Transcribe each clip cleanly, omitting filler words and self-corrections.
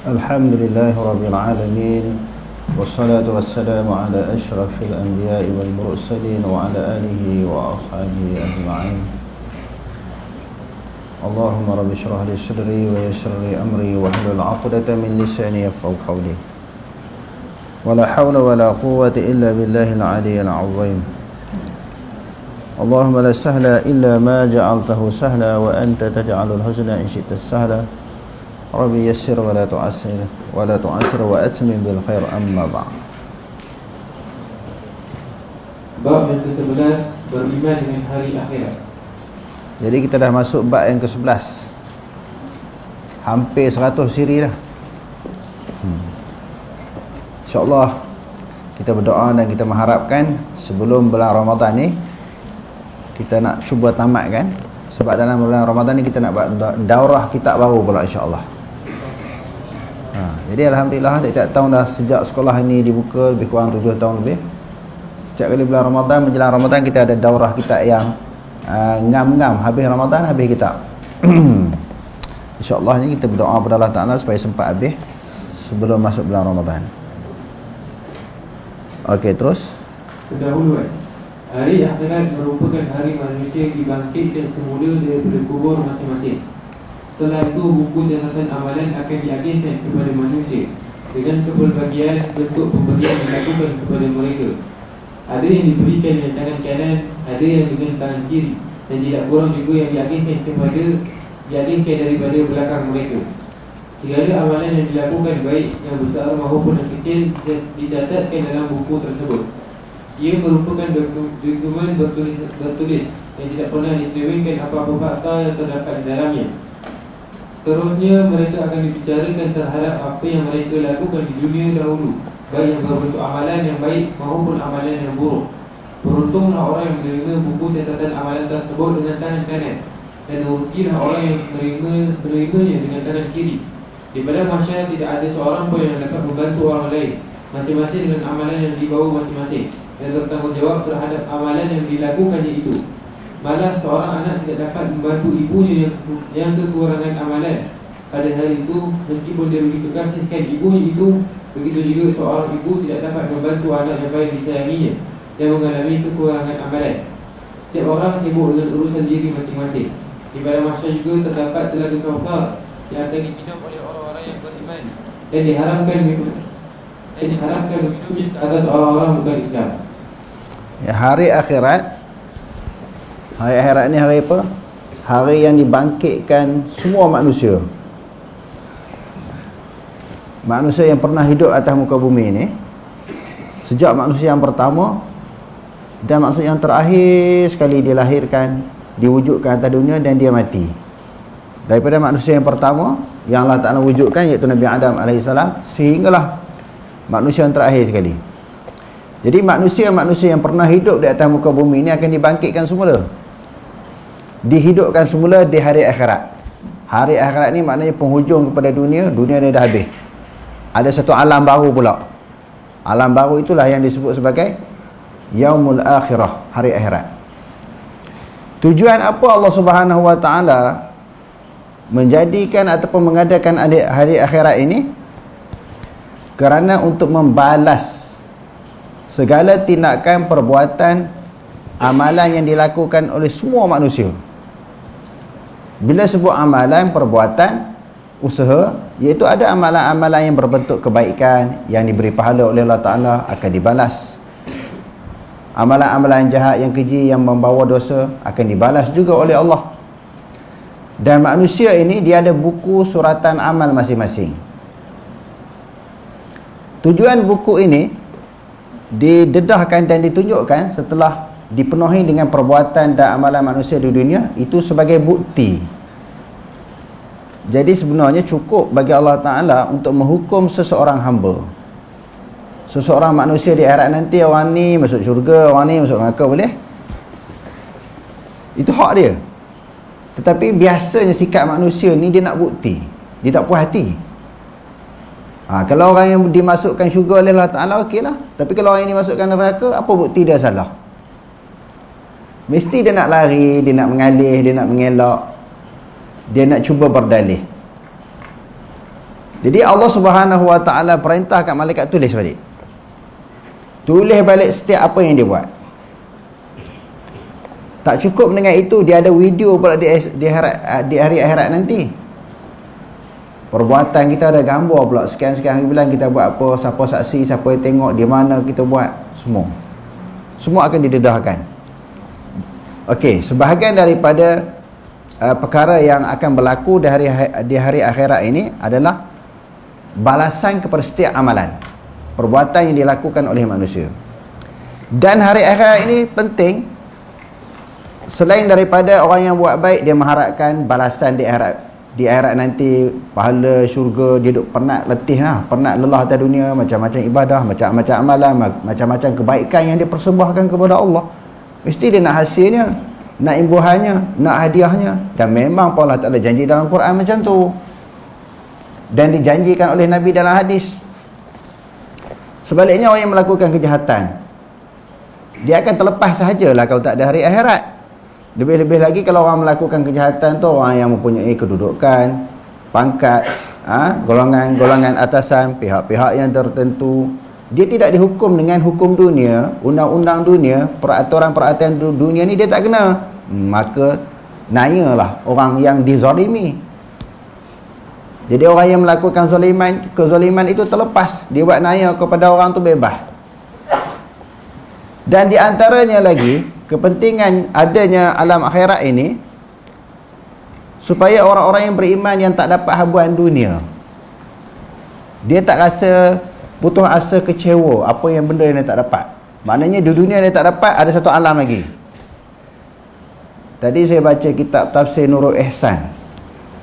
Alhamdulillahi Rabbil Alamin. Wassalatu wassalamu ala ashrafil anbiya'i wal mursalin wa ala alihi wa ashabihi ajma'in. Allahumma rabbi shrah li sadri wa yassir li amri wa hlul 'uqdatam min lisani yafqahu qawli. Wala hawla wala quwwata illa billahil 'aliyyil 'azim. Allahumma la sahla illa ma ja'altahu sahla wa anta taj'alul huzna in syi'ta sahla. Rabbi yassir wa la tu'assir wa atmim bil khair, amma ba'd. Bab yang ke-11, beriman dengan hari akhirat. Jadi kita dah masuk bab yang ke-11. Hampir 100 siri dah. InsyaAllah kita berdoa dan kita mengharapkan sebelum bulan Ramadan ni kita nak cuba tamatkan. Sebab dalam bulan Ramadan ni kita nak buat daurah kitab baru pula, insyaAllah. Jadi Alhamdulillah tiap-tiap tahun dah sejak sekolah ini dibuka lebih kurang 7 tahun lebih. Setiap kali bulan Ramadan, menjelang Ramadan kita ada daurah kitab yang ngam-ngam. Habis Ramadan, habis kitab. InsyaAllah ni kita berdoa kepada Allah Ta'ala supaya sempat habis sebelum masuk bulan Ramadan. Okey, terus. Pendahuluan. Hari akhirat merupakan hari manusia dibangkitkan semula daripada kubur masing-masing. Setelah itu, buku catatan amalan akan diagenkan kepada manusia dengan kepelbagian bentuk pemberian dilakukan kepada mereka. Ada yang diberikan dengan tangan kanan, ada yang dengan tangan kiri, dan tidak kurang juga yang diagenkan daripada belakang mereka. Segala amalan yang dilakukan, baik yang besar maupun yang kecil, dicatatkan dalam buku tersebut. Ia merupakan dokumen bertulis yang tidak pernah diselewengkan apa-apa fakta yang terdapat di dalamnya. Seterusnya, mereka akan dibicarakan terhadap apa yang mereka lakukan di dunia dahulu, baik yang berbentuk amalan yang baik maupun amalan yang buruk. Beruntunglah orang yang menerima buku catatan amalan tersebut dengan tangan kanan, dan rugilah orang yang menerimanya dengan tangan kiri. Di padang mahsyar tidak ada seorang pun yang dapat membantu orang lain, masing-masing dengan amalan yang dibawa masing-masing, dan bertanggungjawab terhadap amalan yang dilakukannya itu. Malah seorang anak tidak dapat membantu ibunya yang kekurangan amalan pada hari itu, meskipun dia begitu kasihkan ibunya itu. Begitu juga seorang ibu tidak dapat membantu anak yang paling disayanginya yang mengalami kekurangan amalan. Setiap orang sibuk dengan urusan diri masing-masing. Di padang mahsyar juga terdapat telaga Kautsar yang akan diminum oleh orang-orang yang beriman, dan diharamkan meminumnya atas orang-orang bukan Islam. Ya, hari akhirat. Hari akhirat ni hari apa? Hari yang dibangkitkan semua manusia. Manusia yang pernah hidup atas muka bumi ni, sejak manusia yang pertama dan manusia yang terakhir sekali dilahirkan, diwujudkan atas dunia dan dia mati. Daripada manusia yang pertama yang Allah Ta'ala wujudkan, iaitu Nabi Adam AS, sehinggalah manusia yang terakhir sekali. Jadi manusia-manusia yang pernah hidup di atas muka bumi ini akan dibangkitkan semula, dihidupkan semula di hari akhirat. Hari akhirat ni maknanya penghujung kepada dunia. Dunia ni dah habis, ada satu alam baru pula. Alam baru itulah yang disebut sebagai Yaumul Akhirah, hari akhirat. Tujuan apa Allah Subhanahu Wa Ta'ala menjadikan ataupun mengadakan hari akhirat ini? Kerana untuk membalas segala tindakan, perbuatan, amalan yang dilakukan oleh semua manusia. Bila sebut amalan, perbuatan, usaha, iaitu ada amalan-amalan yang berbentuk kebaikan yang diberi pahala oleh Allah Ta'ala akan dibalas. Amalan-amalan jahat yang keji yang membawa dosa akan dibalas juga oleh Allah. Dan manusia ini dia ada buku suratan amal masing-masing. Tujuan buku ini didedahkan dan ditunjukkan setelah dipenuhi dengan perbuatan dan amalan manusia di dunia itu sebagai bukti. Jadi sebenarnya cukup bagi Allah Ta'ala untuk menghukum seseorang hamba. Seseorang manusia di akhirat nanti, orang ni masuk syurga, orang ni masuk neraka, boleh? Itu hak dia. Tetapi biasanya sikap manusia ni dia nak bukti, dia tak puas hati. Kalau orang yang dimasukkan syurga oleh Allah Ta'ala, okeylah. Tapi kalau orang yang dimasukkan neraka, apa bukti dia salah? Mesti dia nak lari, dia nak mengalih, dia nak mengelak, dia nak cuba berdalih. Jadi Allah Subhanahu Wa Taala perintah kat malaikat tulis balik. Tulis balik setiap apa yang dia buat. Tak cukup dengan itu, dia ada video pula di hari akhirat nanti. Perbuatan kita ada gambar pula. Sekian-sekian bulan kita buat apa, siapa saksi, siapa yang tengok, di mana kita buat, semua akan didedahkan. Okey, sebahagian daripada perkara yang akan berlaku di hari akhirat ini adalah balasan kepada setiap amalan, perbuatan yang dilakukan oleh manusia. Dan hari akhirat ini penting. Selain daripada orang yang buat baik, dia mengharapkan balasan di akhirat nanti, pahala syurga. Dia duduk penat letih lah, penat lelah atas dunia, macam-macam ibadah, macam-macam amalan, macam-macam kebaikan yang dia persembahkan kepada Allah. Mesti dia nak hasilnya, nak imbuhannya, nak hadiahnya. Dan memang Allah Ta'ala janji dalam Quran macam tu, dan dijanjikan oleh Nabi dalam hadis. Sebaliknya, orang yang melakukan kejahatan, dia akan terlepas sahajalah kalau tak ada hari akhirat. Lebih-lebih lagi kalau orang melakukan kejahatan tu orang yang mempunyai kedudukan, pangkat, golongan-golongan atasan, pihak-pihak yang tertentu. Dia tidak dihukum dengan hukum dunia, undang-undang dunia, peraturan-peraturan dunia ni dia tak kena. Maka nayalah orang yang dizalimi. Jadi orang yang melakukan kezaliman itu terlepas. Dia buat naya kepada orang tu bebas. Dan di antaranya lagi, kepentingan adanya alam akhirat ini supaya orang-orang yang beriman yang tak dapat habuan dunia, dia tak rasa putus asa, kecewa apa yang benda yang dia tak dapat. Maknanya di dunia dia tak dapat, ada satu alam lagi. Tadi saya baca kitab Tafsir Nurul Ihsan.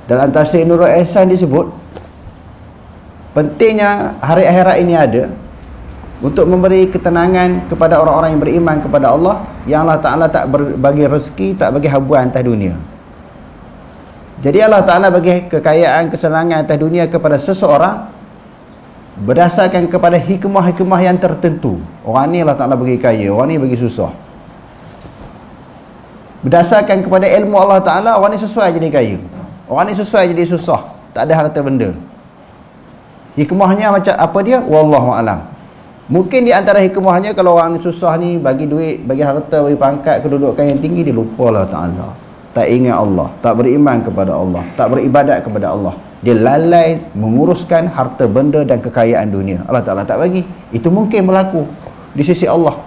Dalam Tafsir Nurul Ihsan disebut pentingnya hari akhirat ini ada untuk memberi ketenangan kepada orang-orang yang beriman kepada Allah, yang Allah Ta'ala tak bagi rezeki, tak bagi habuan atas dunia. Jadi Allah Ta'ala bagi kekayaan, kesenangan atas dunia kepada seseorang berdasarkan kepada hikmah-hikmah yang tertentu. Orang ni Allah Ta'ala bagi kaya, orang ni bagi susah. Berdasarkan kepada ilmu Allah Ta'ala, orang ni sesuai jadi kaya, orang ni sesuai jadi susah, tak ada harta benda. Hikmahnya macam apa dia? Wallahu a'lam. Mungkin di antara hikmahnya, kalau orang susah ni bagi duit, bagi harta, bagi pangkat, kedudukan yang tinggi, dia lupa Allah Ta'ala, tak ingat Allah, tak beriman kepada Allah, tak beribadat kepada Allah. Dia lalai menguruskan harta benda dan kekayaan dunia. Allah Ta'ala tak bagi. Itu mungkin berlaku di sisi Allah.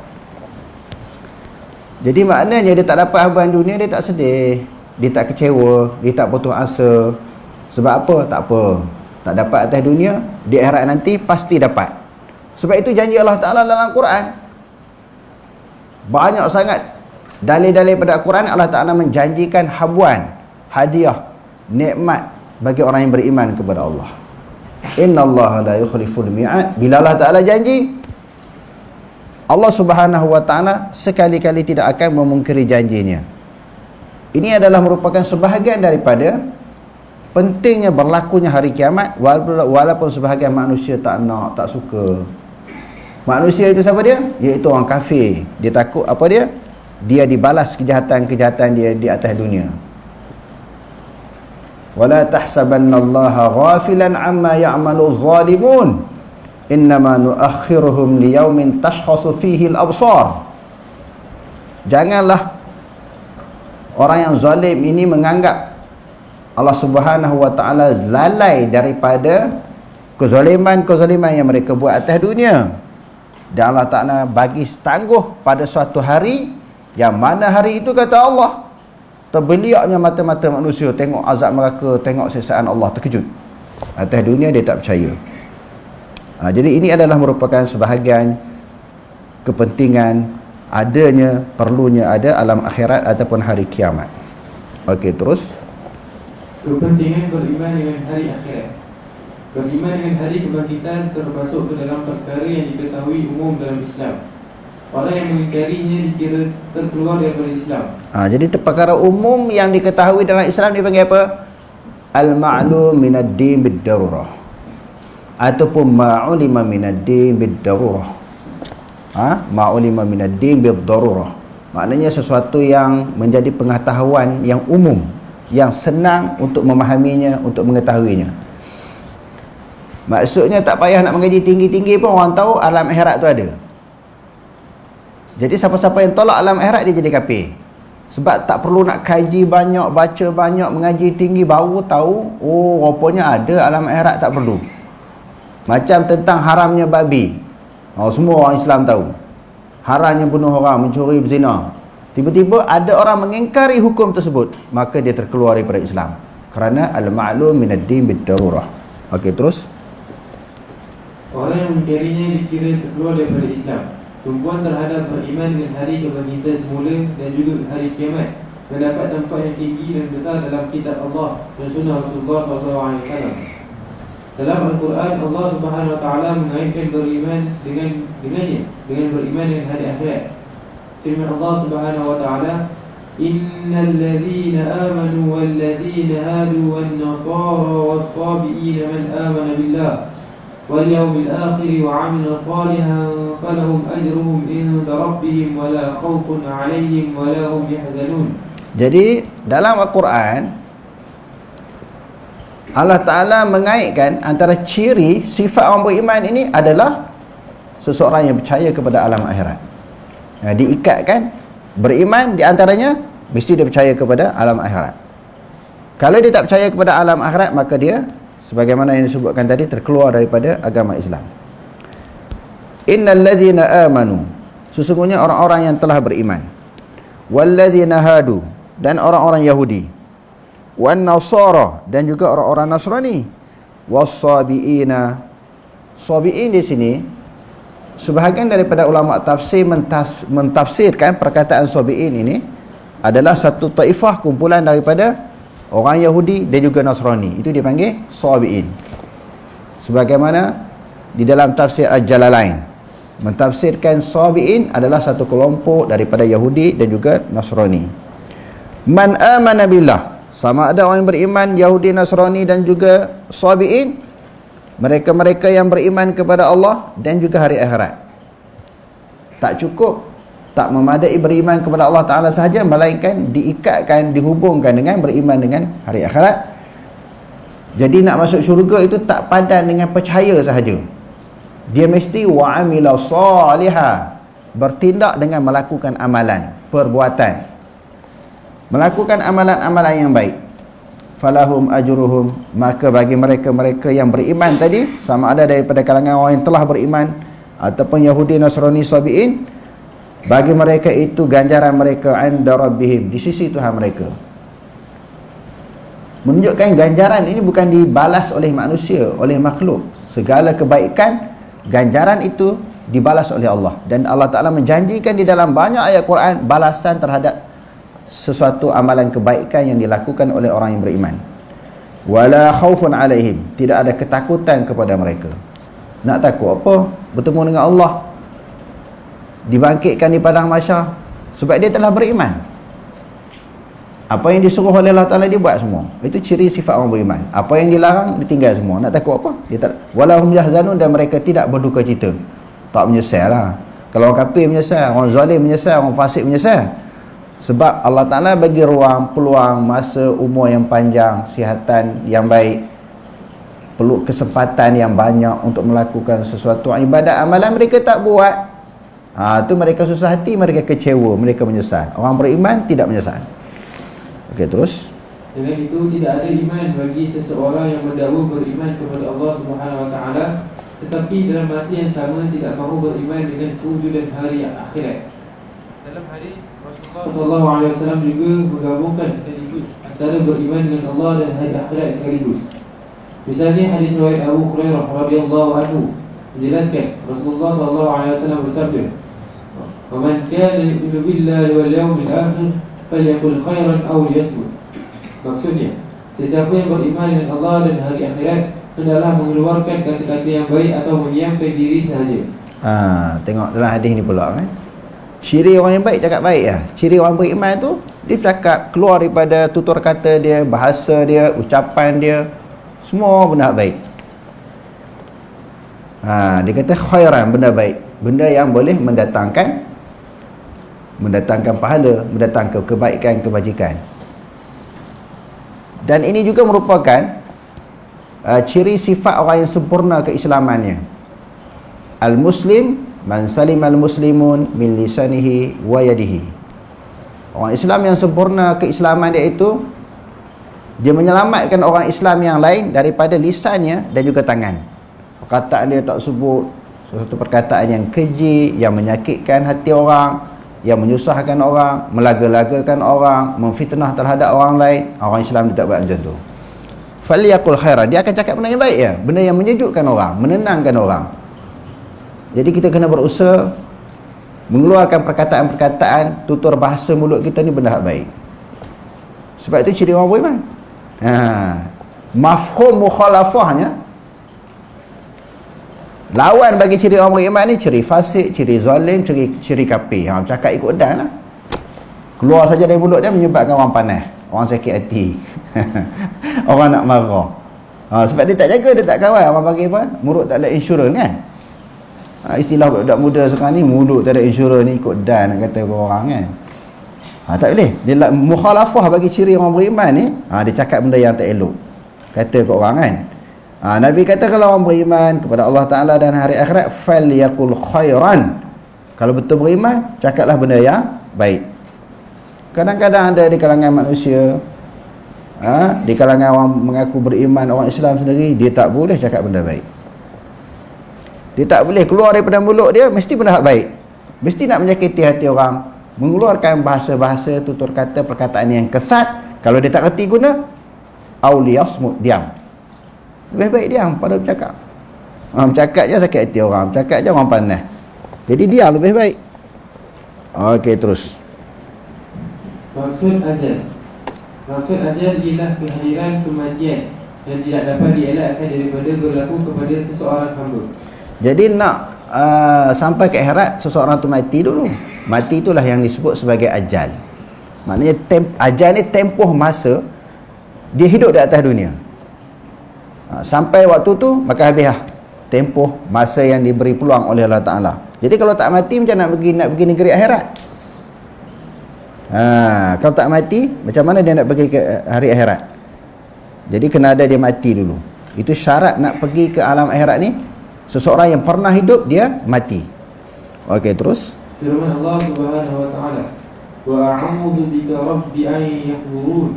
Jadi maknanya dia tak dapat habuan dunia, dia tak sedih, dia tak kecewa, dia tak putus asa. Sebab apa? Tak apa, tak dapat atas dunia, di akhirat nanti pasti dapat. Sebab itu janji Allah Ta'ala dalam Quran. Banyak sangat dalil-dalil pada Quran. Allah Ta'ala menjanjikan habuan, hadiah, nikmat bagi orang yang beriman kepada Allah. Innallaha la yukhliful mi'ad. Bila Allah Ta'ala janji, Allah Subhanahu Wa Ta'ala sekali-kali tidak akan memungkiri janjinya. Ini adalah merupakan sebahagian daripada pentingnya berlakunya hari kiamat, walaupun sebahagian manusia tak nak, tak suka. Manusia itu siapa dia? Iaitu orang kafir. Dia takut apa dia? Dia dibalas kejahatan-kejahatan dia di atas dunia. Wala tahsabannallaha ghafilan amma ya'malu zalimun, innama nuakhiruhum liyaumin tashkhasu fihi al-absar. Janganlah orang yang zalim ini menganggap Allah Subhanahu Wa Ta'ala lalai daripada kezaliman-kezaliman yang mereka buat atas dunia. Dan Allah Ta'ala bagi tangguh pada suatu hari, yang mana hari itu kata Allah, terbeliaknya mata-mata manusia tengok azab neraka, tengok siksaan Allah, terkejut. Atas dunia dia tak percaya. Jadi ini adalah merupakan sebahagian kepentingan adanya, perlunya ada alam akhirat ataupun hari kiamat. Okey, terus. Kepentingan beriman dengan hari akhirat. Beriman dengan hari kebangkitan termasuk ke dalam perkara yang diketahui umum dalam Islam. Orang yang mengingkarinya dikira terkeluar daripada Islam. Jadi perkara umum yang diketahui dalam Islam dipanggil apa? Al-ma'lum minad-din bid-darurah, ataupun ma'ulima minad-din bid-darurah. Ma'ulima minad-din bid-darurah, maknanya sesuatu yang menjadi pengetahuan yang umum, yang senang untuk memahaminya, untuk mengetahuinya. Maksudnya tak payah nak mengaji tinggi-tinggi pun orang tahu alam akhirat tu ada. Jadi siapa-siapa yang tolak alam akhirat dia jadi kafir. Sebab tak perlu nak kaji banyak, baca banyak, mengaji tinggi baru tahu, oh rupanya ada alam akhirat, tak perlu. Macam tentang haramnya babi. Oh, semua orang Islam tahu. Haramnya bunuh orang, mencuri, berzina. Tiba-tiba ada orang mengingkari hukum tersebut, maka dia terkeluar daripada Islam. Kerana al-ma'lum min ad-din bid-darurah. Okey, terus. Orang yang mengingkarinya dikira terkeluar daripada Islam. Tumpuan terhadap beriman dengan hari kebangkitan semula dan juga hari kiamat mendapat tempat yang tinggi dan besar dalam kitab Allah dan sunnah Rasulullah SAW. Dalam Al-Quran, Allah Subhanahu Wa Taala mengaitkan beriman dengan beriman dengan hari akhirat. Firman Allah Subhanahu Wa Taala, Innal ladhina amanu wal ladhina hadu wan nasara was sabiina man amana billah واليوم الآخر وعمل صالحا فلهم أجرهم عند ربهم ولا خوف عليهم ولا هم يحزنون. Jadi dalam Al-Quran Allah Ta'ala mengaitkan antara ciri sifat orang beriman ini adalah seseorang yang percaya kepada alam akhirat. Diikatkan beriman di antaranya mesti dia percaya kepada alam akhirat. Kalau dia tak percaya kepada alam akhirat, maka dia sebagaimana yang disebutkan tadi terkeluar daripada agama Islam. Innal ladzina amanu, sesungguhnya orang-orang yang telah beriman, wal ladzina hadu, dan orang-orang Yahudi, wan nasara, dan juga orang-orang Nasrani, was sabiina. Sabiin di sini sebahagian daripada ulama tafsir mentafsirkan perkataan sabiin ini adalah satu taifah, kumpulan daripada orang Yahudi dan juga Nasrani. Itu dipanggil sabiin. Sebagaimana di dalam tafsir Al-Jalalain mentafsirkan sabiin adalah satu kelompok daripada Yahudi dan juga Nasrani. Man amana billah, sama ada orang yang beriman Yahudi, Nasrani dan juga sabiin, mereka-mereka yang beriman kepada Allah dan juga hari akhirat. Tak cukup, tak memadai beriman kepada Allah Ta'ala sahaja, melainkan diikatkan, dihubungkan dengan beriman dengan hari akhirat. Jadi nak masuk syurga itu tak padan dengan percaya sahaja. Dia mesti wa'amila salihah, bertindak dengan melakukan amalan, perbuatan, melakukan amalan-amalan yang baik. Falahum ajruhum, maka bagi mereka-mereka yang beriman tadi, sama ada daripada kalangan orang yang telah beriman ataupun Yahudi, Nasrani, sabiin, bagi mereka itu ganjaran mereka inda rabbihim, di sisi Tuhan mereka. Menunjukkan ganjaran ini bukan dibalas oleh manusia, oleh makhluk. Segala kebaikan, ganjaran itu dibalas oleh Allah. Dan Allah Ta'ala menjanjikan di dalam banyak ayat Quran balasan terhadap sesuatu amalan kebaikan yang dilakukan oleh orang yang beriman. Wala khaufun alaihim, tidak ada ketakutan kepada mereka. Nak takut apa? Bertemu dengan Allah, dibangkitkan di padang mahsyar, sebab dia telah beriman. Apa yang disuruh oleh Allah Ta'ala dia buat semua. Itu ciri sifat orang beriman. Apa yang dilarang ditinggal semua. Nak takut apa? Dia tak. Walahum yahzanun, dan mereka tidak berduka cita. Tak menyesal lah. Kalau orang kafir menyesal, orang zalim menyesal, orang fasik menyesal. Sebab Allah Ta'ala bagi ruang, peluang, masa, umur yang panjang, kesihatan yang baik, perlu kesempatan yang banyak untuk melakukan sesuatu ibadat amalan, mereka tak buat. Tu mereka susah hati, mereka kecewa, mereka menyesal. Orang beriman tidak menyesal. Okey, terus. Dengan itu tidak ada iman bagi seseorang yang mendakwa beriman kepada Allah Subhanahu Wa Taala, tetapi dalam masa yang sama tidak mahu beriman dengan kewujudan hari akhirat. Dalam hadis Rasulullah SAW juga menggabungkan sekaligus antara beriman dengan Allah dan hari akhirat sekaligus. Misalnya hadis riwayat Abu Hurairah radhiyallahu anhu menjelaskan Rasulullah SAW bersabda, "Man kana yu'minu billahi wal yawmil akhir falyaqul khairan aw liyasmut." Maksudnya, sesiapa yang beriman dengan Allah dan hari akhirat hendaklah mengeluarkan kata-kata yang baik atau mendiamkan diri sahaja. Tengok dalam hadis ni pula kan. Ciri orang yang baik cakap baik lah. Ciri orang beriman tu, dia cakap keluar daripada tutur kata dia, bahasa dia, ucapan dia, semua benda baik. Dia kata khairan, benda baik, benda yang boleh mendatangkan pahala, mendatangkan kebaikan, kebajikan. Dan ini juga merupakan ciri sifat orang yang sempurna keislamannya. Al-muslim man salimal muslimun min lisanihi wa yadihi. Orang Islam yang sempurna keislaman dia itu, dia menyelamatkan orang Islam yang lain daripada lisannya dan juga tangan. Perkataan dia tak sebut sesuatu perkataan yang keji, yang menyakitkan hati orang, yang menyusahkan orang, melaga-lagakan orang, memfitnah terhadap orang lain. Orang Islam dia tak buat macam tu. Falyaqul khairan, dia akan cakap benda yang baik ya, benda yang menyejukkan orang, menenangkan orang. Jadi kita kena berusaha mengeluarkan perkataan-perkataan, tutur bahasa mulut kita ni benda yang baik. Sebab itu ciri orang beriman. Mafhum mukhalafahnya, lawan bagi ciri orang beriman ni ciri fasik, ciri zalim, ciri kafir. Cakap ikut dan lah. Keluar saja dari mulut dia menyebabkan orang panas, orang sakit hati. Orang nak marah. Sebab dia tak jaga, dia tak kawal. Orang panggil apa? Mulut tak ada insurans kan? Istilah budak muda sekarang ni, mulut tak ada insurans ni, ikut dan nak kata orang kan. Tak boleh. Dia mukhalafah bagi ciri orang beriman ni, dia cakap benda yang tak elok, kata ke orang kan. Nabi kata kalau orang beriman kepada Allah Ta'ala dan hari akhirat, falyaqul khairan. Kalau betul beriman, cakaplah benda yang baik. Kadang-kadang ada di kalangan manusia, di kalangan orang mengaku beriman, orang Islam sendiri, dia tak boleh cakap benda baik. Dia tak boleh keluar daripada mulut dia mesti benda baik, mesti nak menyakiti hati orang, mengeluarkan bahasa-bahasa, tutur kata, perkataan yang kesat. Kalau dia tak reti guna, auliyasmut, diam. Lebih baik diam pada bercakap. Bercakap je sakit hati orang, bercakap je orang panas. Jadi diam lebih baik. Okey, terus. Maksud ajal ialah kehadiran kematian yang tidak dapat dielakkan daripada berlaku kepada seseorang hamba. Jadi nak sampai ke akhirat, seseorang tu mati dulu. Mati itulah yang disebut sebagai ajal. Maknanya ajal ni tempoh masa dia hidup di atas dunia. Sampai waktu tu maka habis lah tempoh masa yang diberi peluang oleh Allah Ta'ala. Jadi kalau tak mati macam nak pergi negeri akhirat? Kalau tak mati, macam mana dia nak pergi ke hari akhirat? Jadi kena ada dia mati dulu. Itu syarat nak pergi ke alam akhirat ni. Seseorang yang pernah hidup, dia mati. Okey, terus. Firman Allah Subhanahu wa taala, "Wa a'udzu bika rabbi an yahdurun."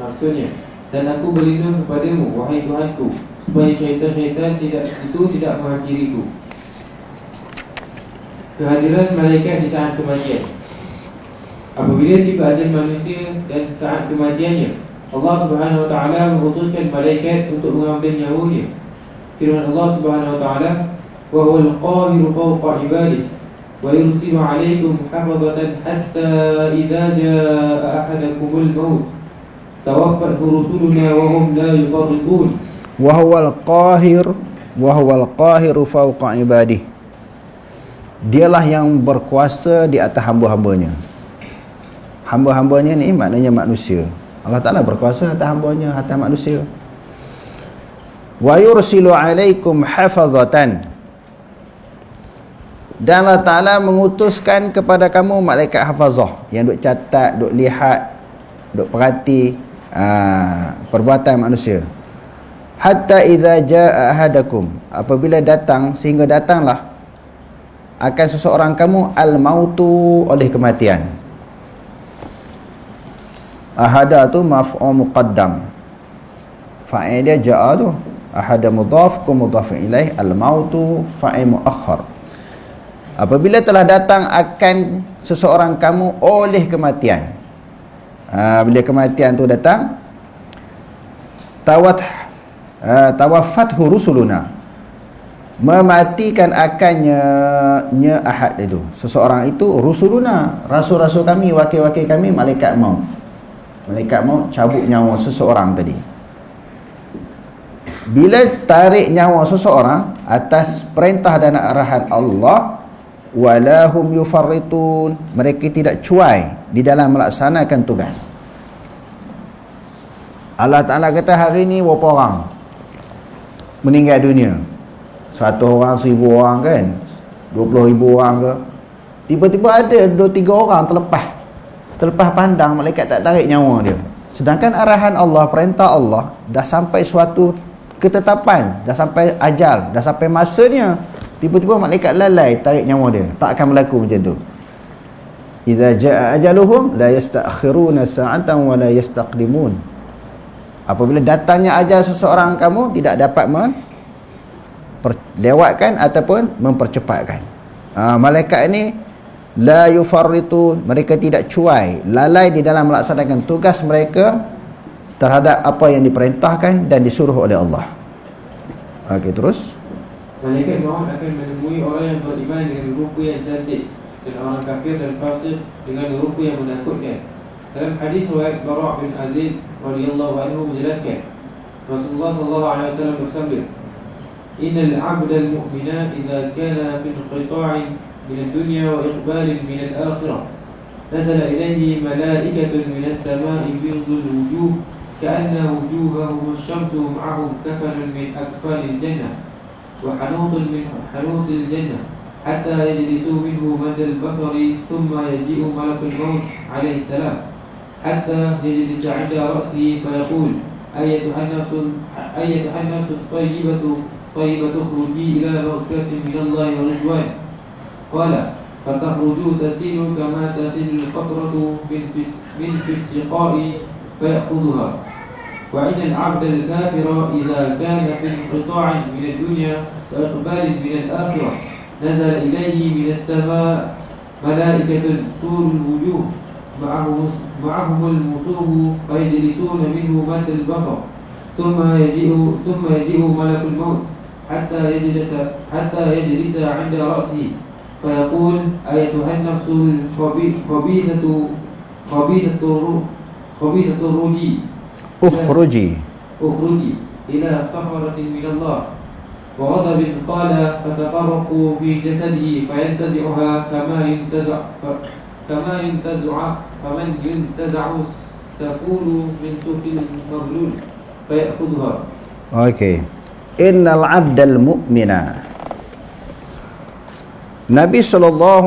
Maksudnya, dan aku berlindung kepadamu wahai Tuhanku, supaya syaitan-syaitan tidak menghakiriku. Kehadiran malaikat di saat kematian. Apabila tiba ajal manusia dan saat kematiannya, Allah Subhanahu wa taala mengutuskan malaikat untuk mengambil nyawanya. Firman Allah Subhanahu wa taala, "Wa huwal qahiru fawqa 'ibadihi wa yursilu 'alaykum hafazatan hatta idza jaa'a ahadakumul maut tawaffat rusuluna wa hum la yufarriqun." Wa huwal qahiru fawqa 'ibadihi. Dialah yang berkuasa di atas hamba-hambanya. Hamba-hambanya ni maknanya manusia. Allah Ta'ala berkuasa atas hambanya, atas manusia. Wa yursilu alaikum hafazatan. Dan Allah Ta'ala mengutuskan kepada kamu malaikat hafazah yang duk catat, duk lihat, duk perhati perbuatan manusia. Hatta idza jaa ahadakum, apabila datang, sehingga datanglah akan seseorang kamu al-mautu, oleh kematian. Ahada tu maf'ul muqaddam, fa'il dia jaa tu. Ahada mudhaf ku mudhaf ilaih, al-mautu fa'il muakhar. Apabila telah datang akan seseorang kamu oleh kematian, bila kematian tu datang, tawaffathu rusuluna, mematikan akannya ahad itu, seseorang itu, rusuluna, rasul-rasul kami, wakil-wakil kami, malaikat maut. Malaikat maut cabut nyawa seseorang tadi. Bila tarik nyawa seseorang atas perintah dan arahan Allah, walahum yufarritun, mereka tidak cuai di dalam melaksanakan tugas. Allah Ta'ala kata hari ni berapa orang meninggal dunia? 1 orang, 1000 orang kan, 20,000 orang ke. Tiba-tiba ada 2-3 orang terlepas pandang, malaikat tak tarik nyawa dia. Sedangkan arahan Allah, perintah Allah dah sampai suatu ketetapan, dah sampai ajal, dah sampai masanya, tiba-tiba malaikat lalai tarik nyawa dia. Tak akan berlaku macam tu. Idza jaa ajaluhum la yasta'khiruna sa'atan wa la yastaqdimun. Apabila datangnya ajal seseorang kamu, tidak dapat lewatkan ataupun mempercepatkan. Malaikat ini la yufarritu, mereka tidak cuai, lalai di dalam melaksanakan tugas mereka terhadap apa yang diperintahkan dan disuruh oleh Allah. Okey, terus. Malaikat maut akan menemui orang yang beriman dengan rupa yang cantik dan orang kafir dan fasik dengan rupa yang menakutkan. Dalam hadis riwayat Bara' bin Azib radhiyallahu anhu menjelaskan, Rasulullah sallallahu alaihi wasallam bersabda, "Innal 'abdal mu'mina idza kana fi inqita'in min ad-dunya wa iqbalin min al-akhirah, nazala ilayhi malaikatun min as-sama'i bidhul wujuh ka'anna wujuhahum asy-syamsu ma'ahum kafanun min akfanil jannah wa hanutun min hanutil jannah hatta yajlisu minhu madal basari thumma yaji'u malakul maut alaihi salam hatta yajlisa 'inda ra'sihi fa yaqul ayyatuhan nafsu tayyibatu khruji ila maghfiratin min Allah wa ridwan." Qala fatakhruju tasilu kama tasilu al-qatratu min fisqa'i فيأخذها. وإن العبد الكافر إذا كان في انقطاع من الدنيا وإقبال من الآخرة نزل إليه من السماء ملائكة طول الوجوه معهم المصوب فيجلسون منه مد البصر ثم يجيء ملك الموت حتى يجلس عند رأسه فيقول أيتها النفس خبيثة الرجي أخرجي إلى صخرة من الله وغضب قال فتفرقوا في جسده فينتزعها فمن ينتزع السفول من سوق المغلول فيأخذها. Okey. Innal 'abdal mu'mina, Nabi SAW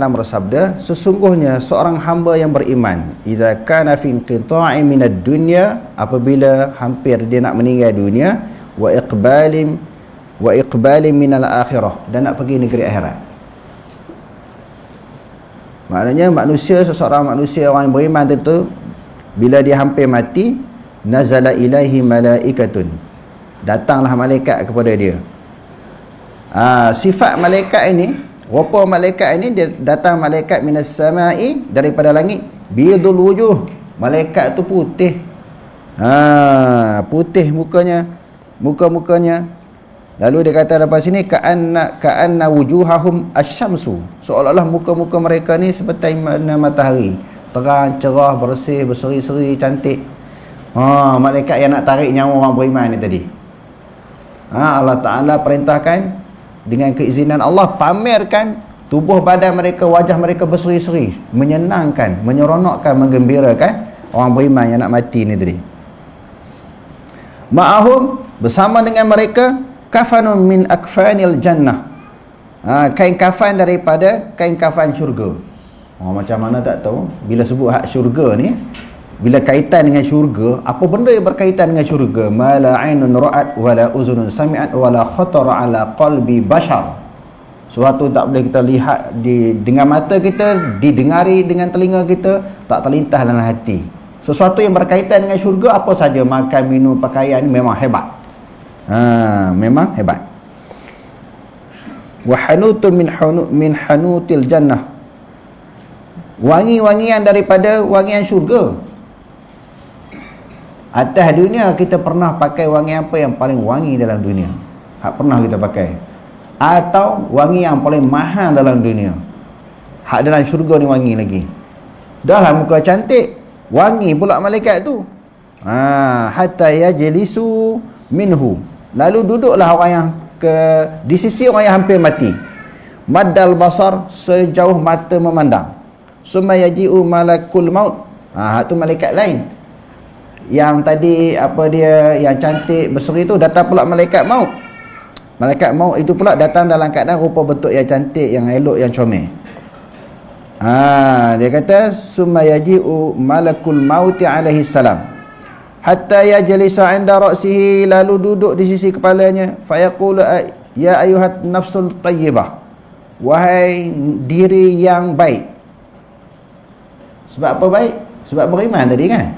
bersabda, sesungguhnya seorang hamba yang beriman, idza kana fi inqita'i minad dunya, apabila hampir dia nak meninggal dunia, wa iqbalin minal akhirah, dan nak pergi negeri akhirat. Maknanya seseorang manusia orang yang beriman tentu, bila dia hampir mati, nazala ilaihi malaikatun, datanglah malaikat kepada dia. Sifat malaikat ini, rupa malaikat ini, dia datang malaikat minas sama'i, daripada langit, bidul wujuh, malaikat tu putih, putih mukanya. Lalu dia kata lepas sini, ka'anna wujuhahum asyamsu, seolah-olah muka-muka mereka ni seperti matahari, terang, cerah, bersih, berseri-seri, cantik. Malaikat yang nak tarik nyawa orang beriman ni tadi. Allah Ta'ala perintahkan dengan keizinan Allah, pamerkan tubuh badan mereka, wajah mereka berseri-seri, menyenangkan, menyeronokkan, menggembirakan orang beriman yang nak mati ni tadi. Ma'ahum, bersama dengan mereka, kafanun min akfanil jannah, kain kafan daripada kain kafan syurga. Macam mana tak tahu, bila sebut hak syurga ni, bila kaitan dengan syurga, apa benda yang berkaitan dengan syurga? Ma la ainun ra'at wa la uzunun sami'at wa la khatara ala qalbi bashar. Suatu tak boleh kita lihat dengan mata kita, didengari dengan telinga kita, tak terlintas dalam hati. Sesuatu yang berkaitan dengan syurga, apa saja, makan, minum, pakaian, memang hebat. Memang hebat. Wa hanutun min hanutil jannah, wangi-wangian daripada wangian syurga. Atas dunia kita pernah pakai wangi apa yang paling wangi dalam dunia? Pernah kita pakai? Atau wangi yang paling mahal dalam dunia? Dalam syurga ni wangi lagi. Dah lah muka cantik, wangi pula malaikat tu. Hatta yajlisu minhu, lalu duduklah orang yang di sisi orang yang hampir mati. Maddal basar, sejauh mata memandang. Summa yaji'u malakul maut, tu malaikat lain. Yang tadi yang cantik berseri tu, datang pula malaikat maut. Malaikat maut itu pula datang dalam keadaan rupa bentuk yang cantik, yang elok, yang comel. Dia kata summa yaji'u malakul maut alaihi salam hatta yajlisa 'inda ra'sihi, lalu duduk di sisi kepalanya, fayaqulu ya ayuhat nafsul tayyibah, wahai diri yang baik. Sebab apa baik? Sebab beriman tadi kan.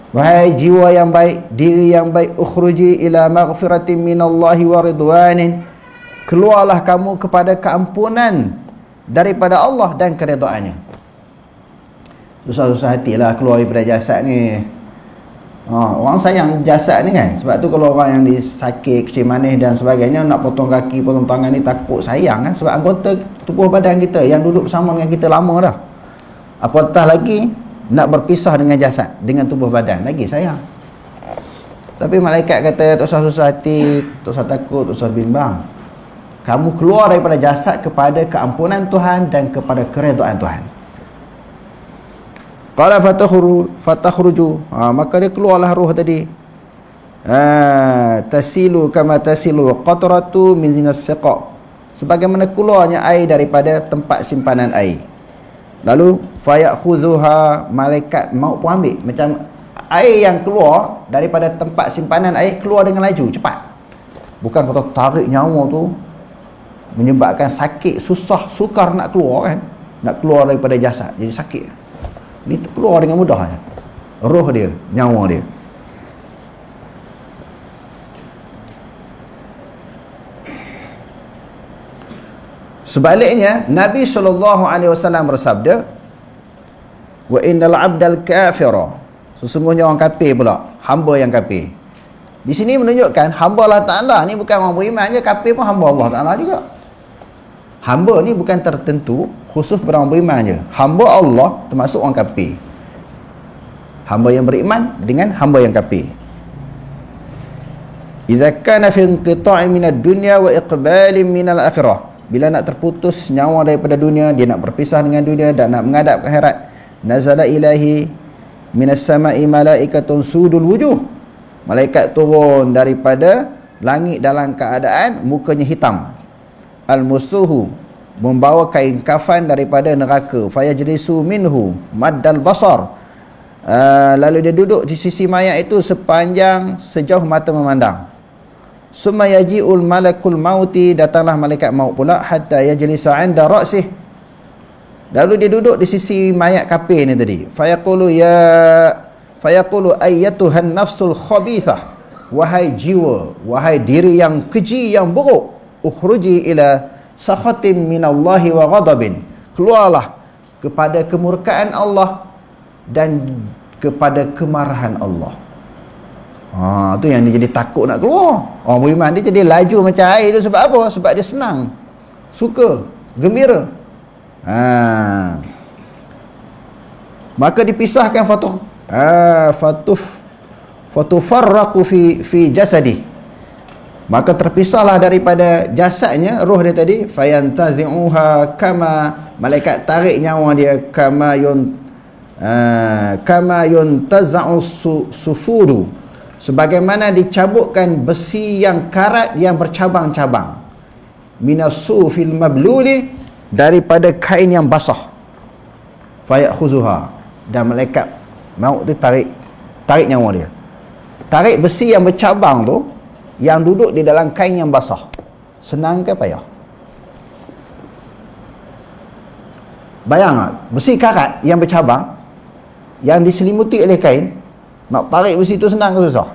Wahai jiwa yang baik, diri yang baik, ukhruji ila maghfiratin minallahi wa ridwanin, keluarlah kamu kepada keampunan daripada Allah dan keredaannya. Susah-susah hatilah keluar daripada jasad ni. Orang sayang jasad ni kan. Sebab tu kalau orang yang disakit, kecil manis dan sebagainya, nak potong kaki, potong tangan ni takut sayang kan. Sebab anggota tubuh badan kita yang duduk bersama dengan kita lama dah. Apatah lagi nak berpisah dengan jasad, dengan tubuh badan, lagi sayang. Tapi malaikat kata, tak usah susah hati, tak usah takut, tak usah bimbang. Kamu keluar daripada jasad kepada keampunan Tuhan dan kepada keredaan Tuhan. Qala fatakhruju, maka dia keluarlah roh tadi. Tasilu kama tasilu qatratu min as-siqa, sebagaimana keluarnya air daripada tempat simpanan air. Lalu fayakhudhuha, malaikat maut pun ambil. Macam air yang keluar daripada tempat simpanan air, keluar dengan laju, cepat. Bukan kata tarik nyawa tu menyebabkan sakit, susah, sukar nak keluar kan. Nak keluar daripada jasad, jadi sakit. Ni keluar dengan mudah ya. Roh dia, nyawa dia. Sebaliknya, Nabi SAW bersabda, wa innal abdal kafira, sesungguhnya orang kafir pula, hamba yang kafir. Di sini menunjukkan hamba Allah Ta'ala ni bukan orang beriman je, kafir pun hamba Allah Ta'ala juga. Hamba ni bukan tertentu khusus pada orang beriman je. Hamba Allah termasuk orang kafir. Hamba yang beriman dengan hamba yang kafir. Idza kana fi inqita'i minad dunya wa iqbalin minal akhirah, bila nak terputus nyawa daripada dunia, dia nak berpisah dengan dunia dan nak menghadap ke akhirat, nazala ilahi minas sama'i malaikatun sudul wujuh, malaikat turun daripada langit dalam keadaan mukanya hitam, al-musuhu, membawa kain kafan daripada neraka, fayajlisu minhu maddal basar, lalu dia duduk di sisi mayat itu sepanjang sejauh mata memandang. Summa yaji'ul malakul mauti, datanglah malaikat maut pula, hatta yajlisa 'inda ra'sih, lalu dia duduk di sisi mayat kafir ni tadi. Fayaqulu ayyatuhan nafsul khabithah, wahai jiwa, wahai diri yang keji, yang buruk, ukhruji ila sakhatin minallahi wa ghadabin, keluarlah kepada kemurkaan Allah dan kepada kemarahan Allah. Tu yang dia jadi takut nak keluar. Orang beriman dia jadi laju macam air tu. Sebab apa? Sebab dia senang, suka, gembira. Maka dipisahkan fatufarraqu fi jasadi, maka terpisahlah daripada jasadnya roh dia tadi. Fayantazi'uha, kama, malaikat tarik nyawa dia, kama yuntaza'u sufudu, sebagaimana dicabutkan besi yang karat yang bercabang-cabang, minasufil mabluli, daripada kain yang basah. Fayakhuzuha, dan malaikat maut tu tarik nyawa dia, tarik besi yang bercabang tu, yang duduk di dalam kain yang basah. Senang ke payah? Bayang tak? Besi karat yang bercabang, yang diselimuti oleh kain, nak tarik besi tu senang ke susah?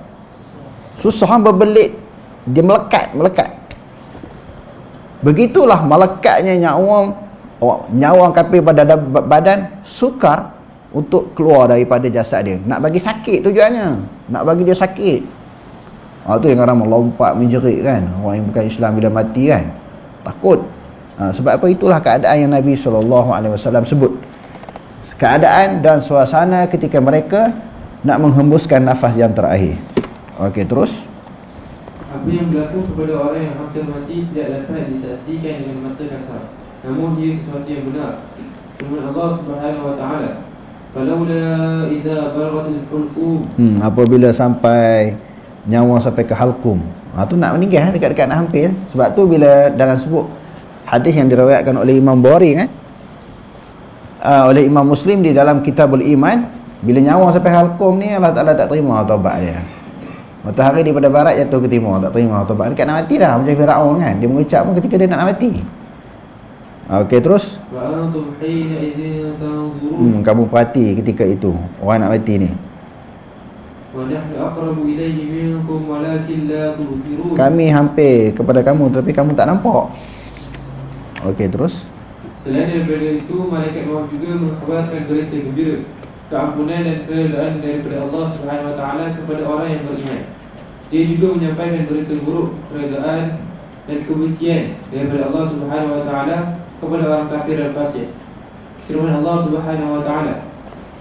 Susah, berbelit, dia melekat. Begitulah melekatnya nyawa kafir pada badan, sukar untuk keluar daripada jasad dia. Nak bagi sakit tujuannya, nak bagi dia sakit. Tu yang orang melompat menjerit kan, orang yang bukan Islam bila mati kan, takut. Sebab apa? Itulah keadaan yang Nabi SAW sebut, keadaan dan suasana ketika mereka nak menghembuskan nafas yang terakhir. Okey, terus. Apa yang berlaku kepada orang yang hampir mati tidak dapat disaksikan dengan mata kasar, namun ia sesuatu yang benar. Firman Allah Subhanahu wa taala, "Falaula idza balaghatil hulqum." Apabila sampai nyawa sampai ke halqum. Tu nak meninggal dekat-dekat nak hampir. Sebab tu bila dalam sebut hadis yang diriwayatkan oleh Imam Bukhari kan, oleh Imam Muslim di dalam Kitabul Iman, Bila nyawa sampai halkum ni, Allah Ta'ala tak terima taubat dia. Matahari daripada barat jatuh ke timur, tak terima taubat. Dekat nak mati dah, macam Firaun kan. Dia mengucap pun ketika dia nak mati. Okey, terus. Kamu perhati ketika itu orang nak mati ni. Kami hampir kepada kamu tapi kamu tak nampak. Okey, terus. Selain daripada itu, malaikat maut juga mengkhabarkan berita gembira, keampunan dan keredaan daripada Allah Subhanahu Wa Taala kepada orang yang beriman. Dia juga menyampaikan berita buruk, keredaan dan kebencian daripada Allah Subhanahu Wa Taala kepada orang kafir dan fasik. Firman Allah Subhanahu Wa Taala,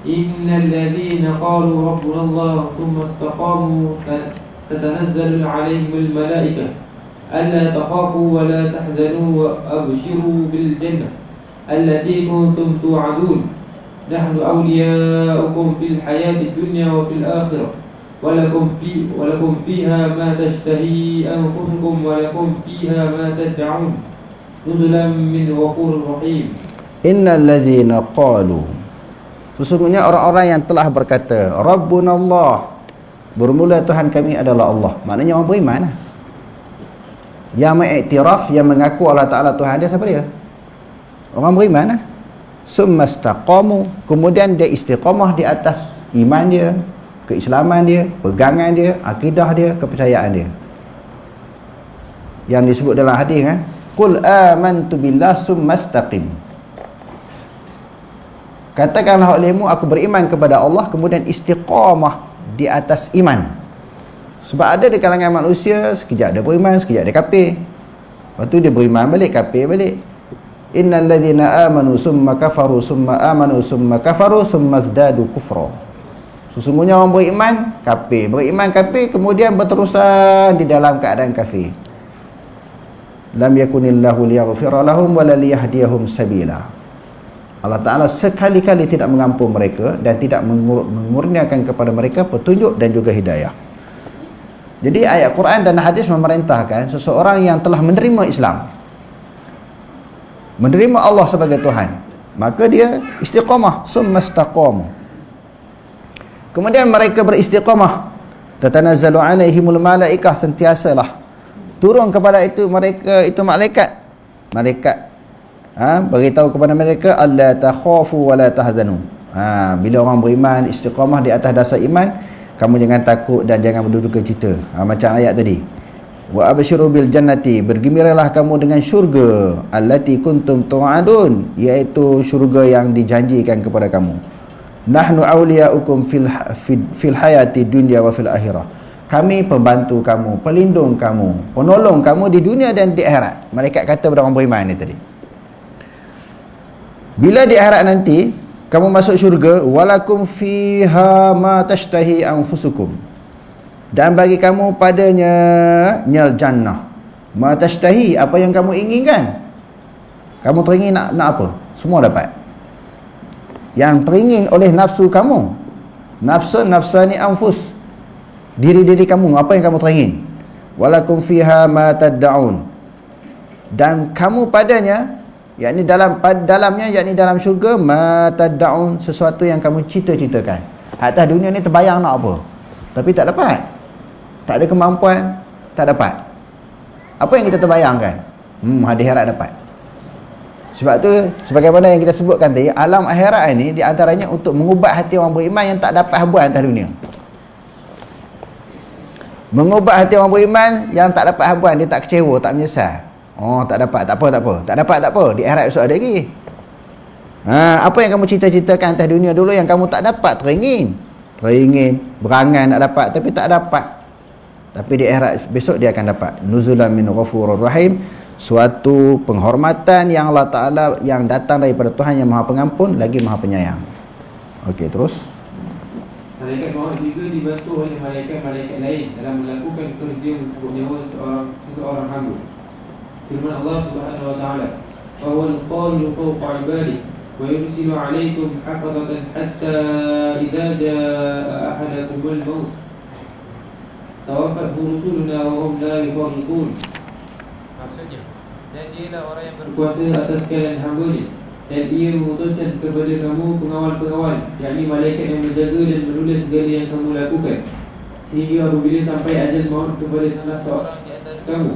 Innal ladzina qalu rabbuna Allah thumma istaqamu tatanazzalu alaihimul malaikah alla takhafu wa la tahzanu wa abshiru bil jannah allati kuntum tu'adun nahnu awliya'ukum fil hayati dunya wa fil akhirah walakum fiha ma tashtahi anfusukum walakum fiha ma tad'un nuzulan min ghafurur rahim. Innal ladzina qalu, sesungguhnya orang-orang yang telah berkata Rabbuna Allah, bermula Tuhan kami adalah Allah. Maknanya orang beriman lah. Yang mengiktiraf, yang mengaku Allah Ta'ala Tuhan dia, siapa dia? Orang beriman lah. Summastaqamu, kemudian dia istiqamah di atas iman dia, keislaman dia, pegangan dia, akidah dia, kepercayaan dia. Yang disebut dalam hadis kan, Qul amantu billah summastaqim. Katakanlah olehmu, aku beriman kepada Allah, kemudian istiqamah di atas iman. Sebab ada di kalangan manusia, sekejap dia beriman, sekejap dia kafir. Lepas tu dia beriman balik, kafir balik. Innal ladzina amanu summa kafaru summa amanu summa kafaru summa zdadu kufra. Sesungguhnya orang beriman, kafir, beriman, kafir, kemudian berterusan di dalam keadaan kafir. Lam yakunillahu liyaghfira lahum wa la liyahdiyahum sabila. Allah Ta'ala sekali-kali tidak mengampun mereka dan tidak mengurniakan kepada mereka petunjuk dan juga hidayah. Jadi ayat Quran dan hadis memerintahkan seseorang yang telah menerima Islam, menerima Allah sebagai Tuhan, maka dia istiqamah, summastaqamu. Kemudian mereka beristiqamah, tatanazzalu alaihimul malaikah, sentiasalah turun kepada itu mereka itu malaikat beritahu kepada mereka alla takhafu wa la tahzanu. Bila orang beriman istiqamah di atas dasar iman, kamu jangan takut dan jangan berduka cita. Macam ayat tadi, wa abshiru bil jannati, bergembiralah kamu dengan syurga allati kuntum tu'adun, iaitu syurga yang dijanjikan kepada kamu. Nahnu awliya'ukum fil hayati dunya wa fil akhirah, kami pembantu kamu, pelindung kamu, penolong kamu di dunia dan di akhirat. Malaikat kata kepada orang beriman ni tadi, bila di akhirat nanti kamu masuk syurga, walakum fiha ma tashtahi anfusukum, dan bagi kamu padanya nyal jannah. Ma tashtahi, apa yang kamu inginkan. Kamu teringin nak apa, semua dapat. Yang teringin oleh nafsu kamu, nafsani anfus, diri-diri kamu, apa yang kamu teringin. Walakum fiha ma tad'un, dan kamu padanya, yakni dalamnya, yakni dalam syurga, ma tad'un, sesuatu yang kamu cita-citakan. Atas dunia ni terbayang nak apa, tapi tak dapat, tak ada kemampuan, tak dapat. Apa yang kita terbayangkan, di akhirat dapat. Sebab tu sebagaimana yang kita sebutkan tadi, alam akhirat ini di antaranya untuk mengubat hati orang beriman yang tak dapat habuan atas dunia. Mengubat hati orang beriman yang tak dapat habuan, dia tak kecewa, tak menyesal. Tak dapat, tak apa. Di akhirat esok ada lagi. Apa yang kamu cita-citakan atas dunia dulu yang kamu tak dapat, teringin, berangan nak dapat tapi tak dapat. Tapi di akhirat besok dia akan dapat. Nuzulan min ghafurur rahim, suatu penghormatan yang Allah Ta'ala, yang datang daripada Tuhan yang Maha Pengampun lagi Maha Penyayang. Okey, terus. Malaikat maut juga dibantu oleh malaikat-malaikat lain dalam melakukan kerja mencabup nyawa seseorang hamba. Firman Allah Subhanahu Wa Taala, "Wa huwal qahiru fawqa 'ibadihi wa yursilu 'alaykum hafazatan hatta idza jaa'a ahadakumul maut tawaffathu rusuluna wa hum la yufarritun." Maksudnya, dan dialah orang yang berkuasa atas sekalian hamba-Nya, dan ia mengutuskan kepada kamu pengawal-pengawal, yakni malaikat yang menjaga dan menulis segala yang kamu lakukan, sehingga apabila sampai ajal maut kepada salah seorang di antara kamu,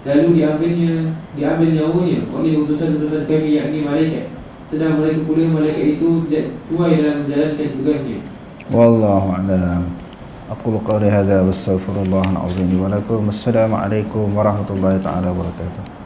lalu diambil nyawanya oleh utusan-utusan kami, yakni malaikat, sedang mereka pula malaikat itu tidak tuai dalam menjalankan tugasnya. Wallahu a'lam. Aqulu qawli hadza wa astaghfirullahal azim wa lakum. Assalamu alaikum warahmatullahi taala wabarakatuh.